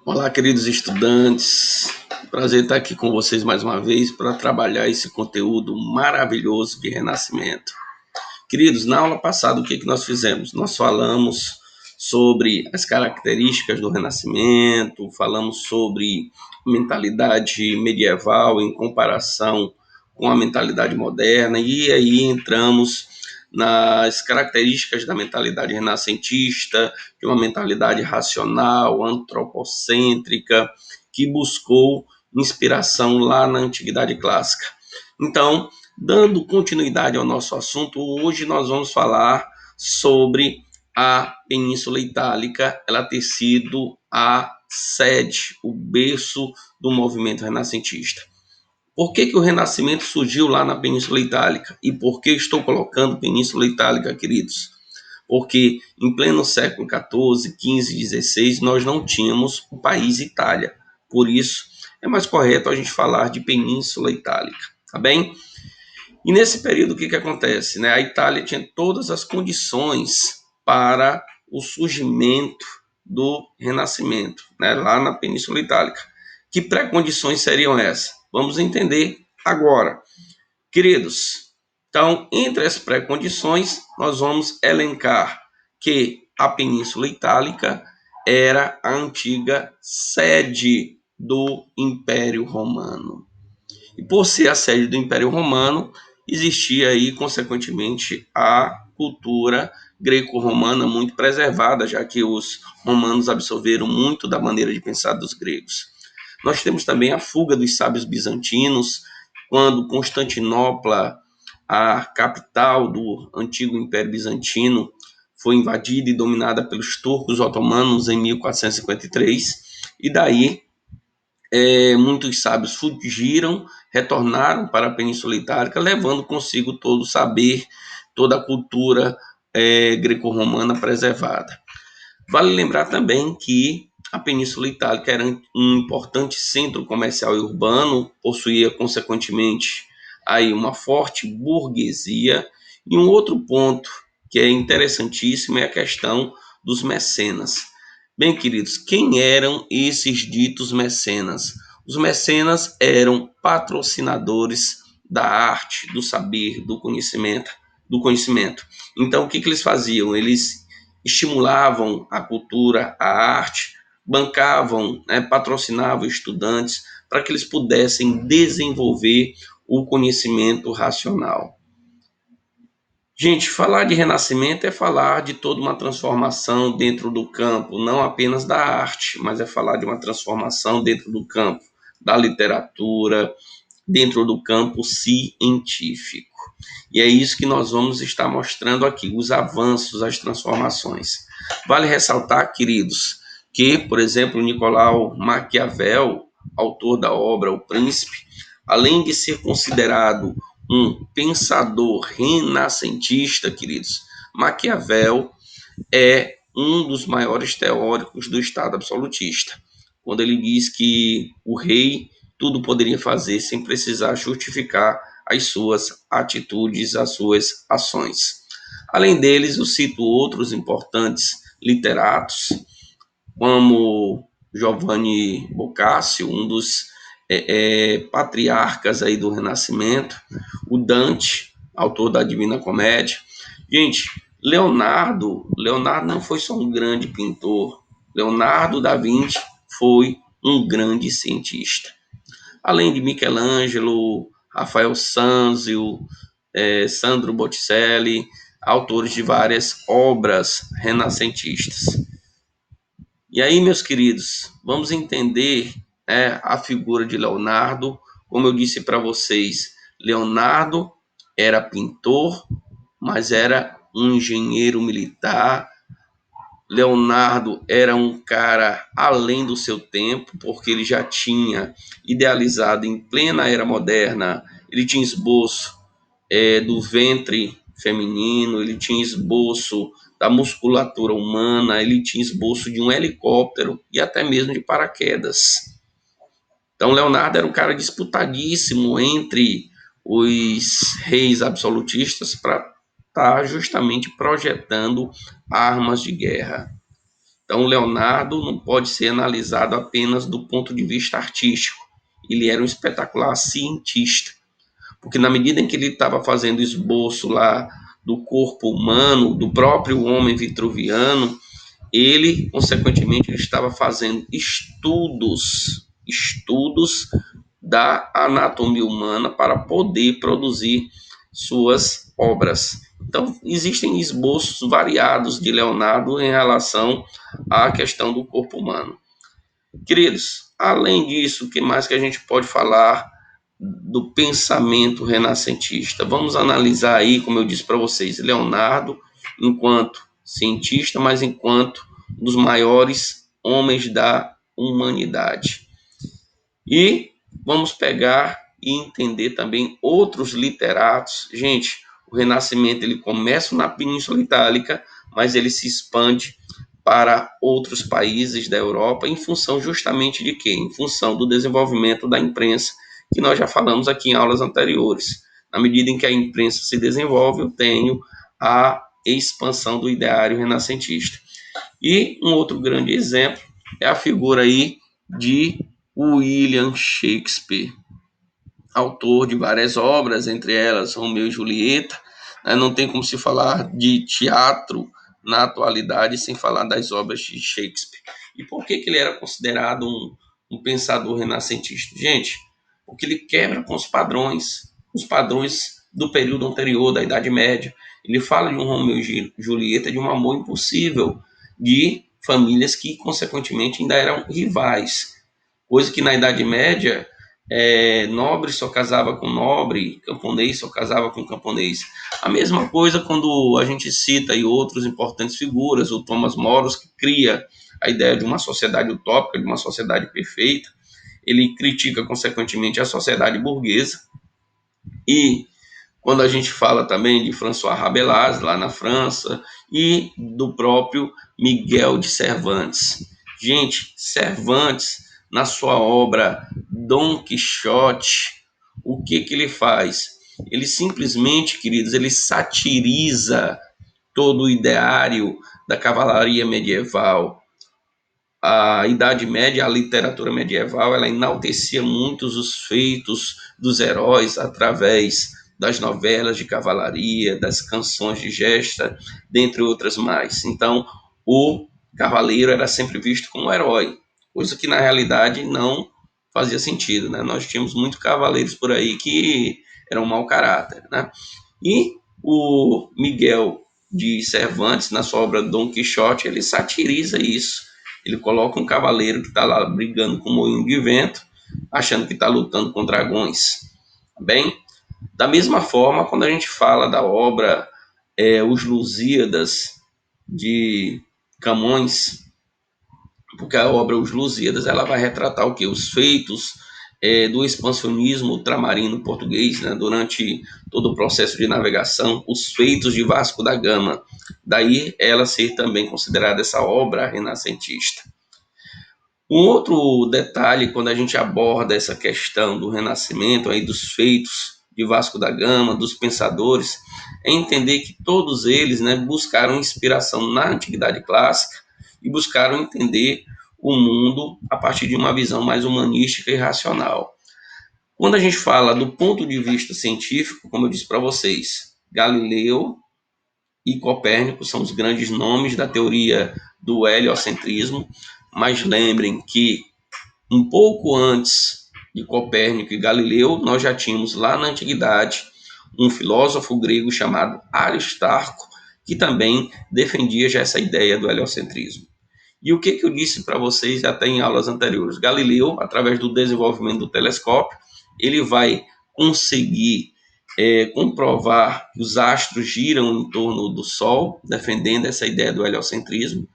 Olá, queridos estudantes. Prazer estar aqui com vocês mais uma vez para trabalhar esse conteúdo maravilhoso de renascimento. Queridos, na aula passada, o que nós fizemos? Nós falamos sobre as características do Renascimento, falamos sobre mentalidade medieval em comparação com a mentalidade moderna, e aí entramos nas características da mentalidade renascentista, de uma mentalidade racional, antropocêntrica, que buscou inspiração lá na Antiguidade Clássica. Então, dando continuidade ao nosso assunto, hoje nós vamos falar sobre a Península Itálica, ela ter sido a sede, o berço do movimento renascentista. Por que o Renascimento surgiu lá na Península Itálica? E por que estou colocando Península Itálica, queridos? Porque em pleno século XIV, XV, XVI, nós não tínhamos o país Itália. Por isso, é mais correto a gente falar de Península Itálica, tá bem? E nesse período, o que acontece? A Itália tinha todas as condições para o surgimento do Renascimento, lá na Península Itálica. Que pré-condições seriam essas? Vamos entender agora. Queridos, então, entre as pré-condições, nós vamos elencar que a Península Itálica era a antiga sede do Império Romano. E por ser a sede do Império Romano, existia aí, consequentemente, a cultura greco-romana muito preservada, já que os romanos absorveram muito da maneira de pensar dos gregos. Nós temos também a fuga dos sábios bizantinos, quando Constantinopla, a capital do antigo Império Bizantino, foi invadida e dominada pelos turcos otomanos em 1453, e daí muitos sábios fugiram, retornaram para a Península Itálica, levando consigo todo o saber, toda a cultura greco-romana preservada. Vale lembrar também que a Península Itálica era um importante centro comercial e urbano, possuía, consequentemente, aí uma forte burguesia, e um outro ponto que é interessantíssimo é a questão dos mecenas. Bem, queridos, quem eram esses ditos mecenas? Os mecenas eram patrocinadores da arte, do saber, do conhecimento. Então, o que eles faziam? Eles estimulavam a cultura, a arte, bancavam, patrocinavam estudantes para que eles pudessem desenvolver o conhecimento racional. Gente, falar de renascimento é falar de toda uma transformação dentro do campo, não apenas da arte, mas é falar de uma transformação dentro do campo da literatura, dentro do campo científico. E é isso que nós vamos estar mostrando aqui, os avanços, as transformações. Vale ressaltar, queridos, que, por exemplo, Nicolau Maquiavel, autor da obra O Príncipe, além de ser considerado um pensador renascentista, queridos, Maquiavel é um dos maiores teóricos do Estado absolutista, quando ele diz que o rei tudo poderia fazer sem precisar justificar as suas atitudes, as suas ações. Além deles, eu cito outros importantes literatos, como Giovanni Boccaccio, um dos patriarcas aí do Renascimento, o Dante, autor da Divina Comédia. Gente, Leonardo não foi só um grande pintor, Leonardo da Vinci foi um grande cientista. Além de Michelangelo, Rafael Sanzio, Sandro Botticelli, autores de várias obras renascentistas. E aí, meus queridos, vamos entender a figura de Leonardo. Como eu disse para vocês, Leonardo era pintor, mas era um engenheiro militar. Leonardo era um cara além do seu tempo, porque ele já tinha idealizado em plena era moderna, ele tinha esboço do ventre feminino, ele tinha esboço da musculatura humana, ele tinha esboço de um helicóptero e até mesmo de paraquedas. Então, Leonardo era um cara disputadíssimo entre os reis absolutistas para estar justamente projetando armas de guerra. Então, Leonardo não pode ser analisado apenas do ponto de vista artístico. Ele era um espetacular cientista, porque na medida em que ele estava fazendo esboço lá do corpo humano, do próprio homem vitruviano, ele, consequentemente, ele estava fazendo estudos da anatomia humana para poder produzir suas obras. Então, existem esboços variados de Leonardo em relação à questão do corpo humano. Queridos, além disso, o que mais que a gente pode falar do pensamento renascentista? Vamos analisar aí, como eu disse para vocês, Leonardo enquanto cientista, mas enquanto um dos maiores homens da humanidade. E vamos pegar e entender também outros literatos. Gente, o Renascimento ele começa na Península Itálica, mas ele se expande para outros países da Europa em função justamente de quê? Em função do desenvolvimento da imprensa, que nós já falamos aqui em aulas anteriores. Na medida em que a imprensa se desenvolve, eu tenho a expansão do ideário renascentista. E um outro grande exemplo é a figura aí de William Shakespeare, autor de várias obras, entre elas Romeu e Julieta. Não tem como se falar de teatro na atualidade sem falar das obras de Shakespeare. E por que, que ele era considerado um pensador renascentista? Gente, porque ele quebra com os padrões do período anterior, da Idade Média. Ele fala de um Romeu e Julieta, de um amor impossível, de famílias que, consequentemente, ainda eram rivais. Coisa que na Idade Média, nobre só casava com nobre, camponês só casava com camponês. A mesma coisa quando a gente cita aí outras importantes figuras, o Thomas More, que cria a ideia de uma sociedade utópica, de uma sociedade perfeita. Ele critica, consequentemente, a sociedade burguesa. E quando a gente fala também de François Rabelais, lá na França, e do próprio Miguel de Cervantes. Gente, Cervantes, na sua obra Dom Quixote, o que que ele faz? Ele simplesmente, queridos, ele satiriza todo o ideário da cavalaria medieval. A Idade Média, a literatura medieval, ela enaltecia muitos os feitos dos heróis através das novelas de cavalaria, das canções de gesta, dentre outras mais. Então, o cavaleiro era sempre visto como um herói, coisa que na realidade não fazia sentido, né? Nós tínhamos muitos cavaleiros por aí que eram mau caráter, né? E o Miguel de Cervantes, na sua obra Dom Quixote, ele satiriza isso. Ele coloca um cavaleiro que está lá brigando com um moinho de vento, achando que está lutando com dragões. Bem, da mesma forma, quando a gente fala da obra Os Lusíadas de Camões, porque a obra Os Lusíadas ela vai retratar o que? Os feitos do expansionismo ultramarino português, né, durante todo o processo de navegação, os feitos de Vasco da Gama. Daí ela ser também considerada essa obra renascentista. Um outro detalhe, quando a gente aborda essa questão do renascimento, aí, dos feitos de Vasco da Gama, dos pensadores, é entender que todos eles, né, buscaram inspiração na antiguidade clássica e buscaram entender o mundo a partir de uma visão mais humanística e racional. Quando a gente fala do ponto de vista científico, como eu disse para vocês, Galileu e Copérnico são os grandes nomes da teoria do heliocentrismo, mas lembrem que um pouco antes de Copérnico e Galileu, nós já tínhamos lá na antiguidade um filósofo grego chamado Aristarco, que também defendia já essa ideia do heliocentrismo. E o que, que eu disse para vocês até em aulas anteriores? Galileu, através do desenvolvimento do telescópio, ele vai conseguir comprovar que os astros giram em torno do Sol, defendendo essa ideia do heliocentrismo.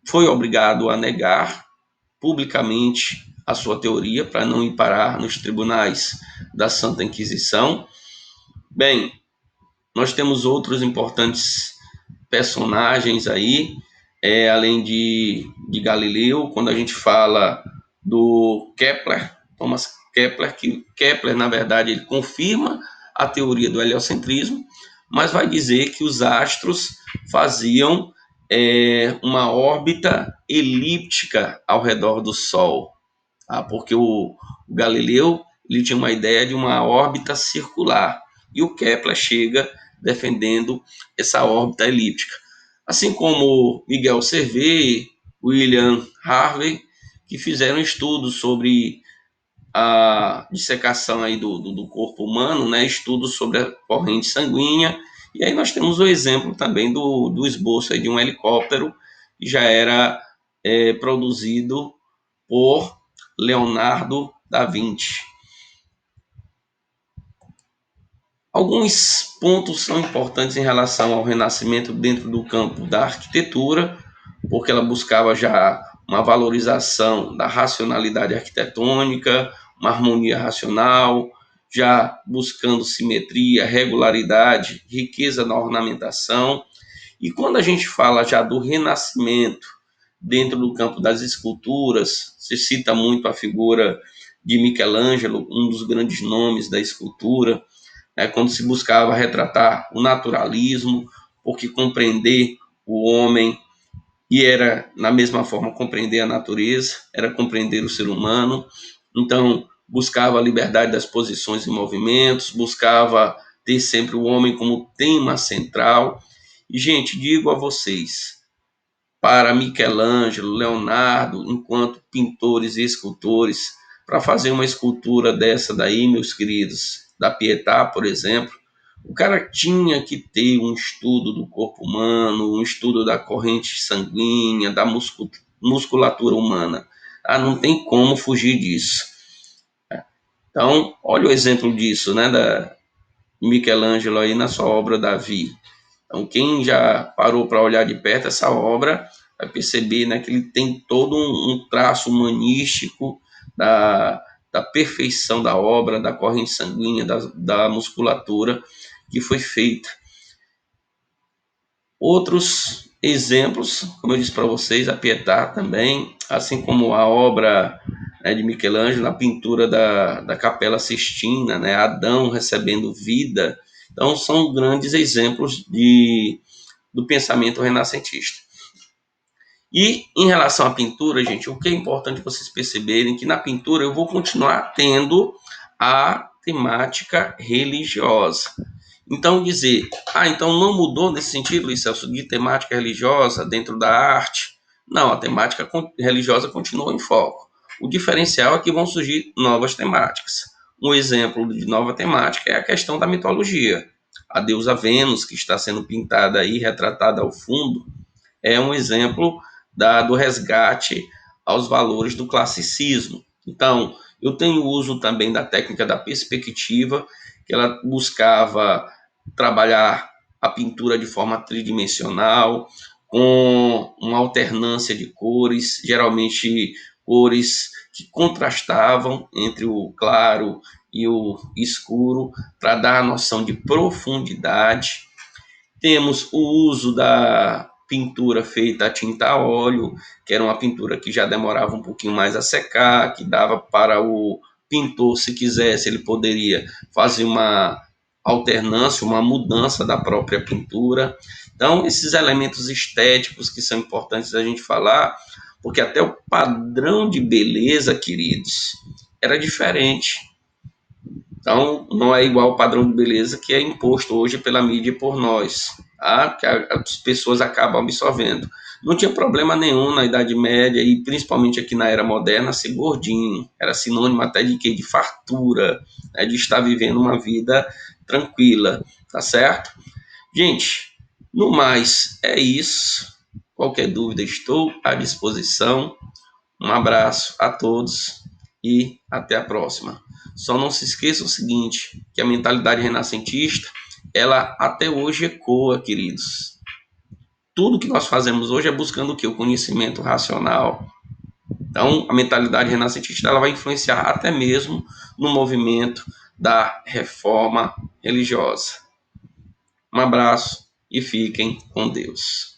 Foi obrigado a negar publicamente a sua teoria para não ir parar nos tribunais da Santa Inquisição. Bem, nós temos outros importantes personagens aí, além de Galileu, quando a gente fala do Kepler, Thomas Kepler, que Kepler, na verdade, ele confirma a teoria do heliocentrismo, mas vai dizer que os astros faziam uma órbita elíptica ao redor do Sol, tá? Porque o Galileu ele tinha uma ideia de uma órbita circular e o Kepler chega defendendo essa órbita elíptica. Assim como Miguel Cervet, William Harvey, que fizeram estudos sobre a dissecação aí do corpo humano, né? Estudos sobre a corrente sanguínea. E aí nós temos o exemplo também do esboço aí de um helicóptero que já era produzido por Leonardo da Vinci. Alguns pontos são importantes em relação ao Renascimento dentro do campo da arquitetura, porque ela buscava já uma valorização da racionalidade arquitetônica, uma harmonia racional, já buscando simetria, regularidade, riqueza na ornamentação. E quando a gente fala já do Renascimento dentro do campo das esculturas, se cita muito a figura de Michelangelo, um dos grandes nomes da escultura, né, quando se buscava retratar o naturalismo, porque compreender o homem e era, na mesma forma, compreender a natureza, era compreender o ser humano. Então, buscava a liberdade das posições e movimentos, buscava ter sempre o homem como tema central. E, gente, digo a vocês, para Michelangelo, Leonardo, enquanto pintores e escultores, para fazer uma escultura dessa daí, meus queridos, da Pietà, por exemplo, o cara tinha que ter um estudo do corpo humano, um estudo da corrente sanguínea, da musculatura humana. Ah, não tem como fugir disso. Então, olha o exemplo disso, né, da Michelangelo aí na sua obra Davi. Então, quem já parou para olhar de perto essa obra vai perceber, né, que ele tem todo um traço humanístico da perfeição da obra, da corrente sanguínea, da musculatura que foi feita. Outros exemplos, como eu disse para vocês, a Pietà também, assim como a obra, né, de Michelangelo, a pintura da Capela Sistina, né, Adão recebendo vida. Então, são grandes exemplos do pensamento renascentista. E em relação à pintura, gente, o que é importante vocês perceberem que na pintura eu vou continuar tendo a temática religiosa. Então dizer, então não mudou nesse sentido, Luiz Celso, de temática religiosa dentro da arte? Não, a temática religiosa continua em foco. O diferencial é que vão surgir novas temáticas. Um exemplo de nova temática é a questão da mitologia. A deusa Vênus, que está sendo pintada aí, retratada ao fundo, é um exemplo do resgate aos valores do classicismo. Então, eu tenho uso também da técnica da perspectiva, que ela buscava trabalhar a pintura de forma tridimensional, com uma alternância de cores, geralmente cores que contrastavam entre o claro e o escuro, para dar a noção de profundidade. Temos o uso da pintura feita a tinta a óleo, que era uma pintura que já demorava um pouquinho mais a secar, que dava para o pintor, se quisesse, ele poderia fazer uma alternância, uma mudança da própria pintura. Então, esses elementos estéticos que são importantes a gente falar, porque até o padrão de beleza, queridos, era diferente. Então, não é igual o padrão de beleza que é imposto hoje pela mídia e por nós, tá? Que as pessoas acabam absorvendo. Não tinha problema nenhum na Idade Média e principalmente aqui na Era Moderna ser gordinho. Era sinônimo até de quê? De fartura, né? De estar vivendo uma vida tranquila, tá certo? Gente, no mais, é isso. Qualquer dúvida, estou à disposição. Um abraço a todos e até a próxima. Só não se esqueça o seguinte, que a mentalidade renascentista, ela até hoje ecoa, queridos. Tudo que nós fazemos hoje é buscando o que? O conhecimento racional. Então, a mentalidade renascentista ela vai influenciar até mesmo no movimento da reforma religiosa. Um abraço e fiquem com Deus.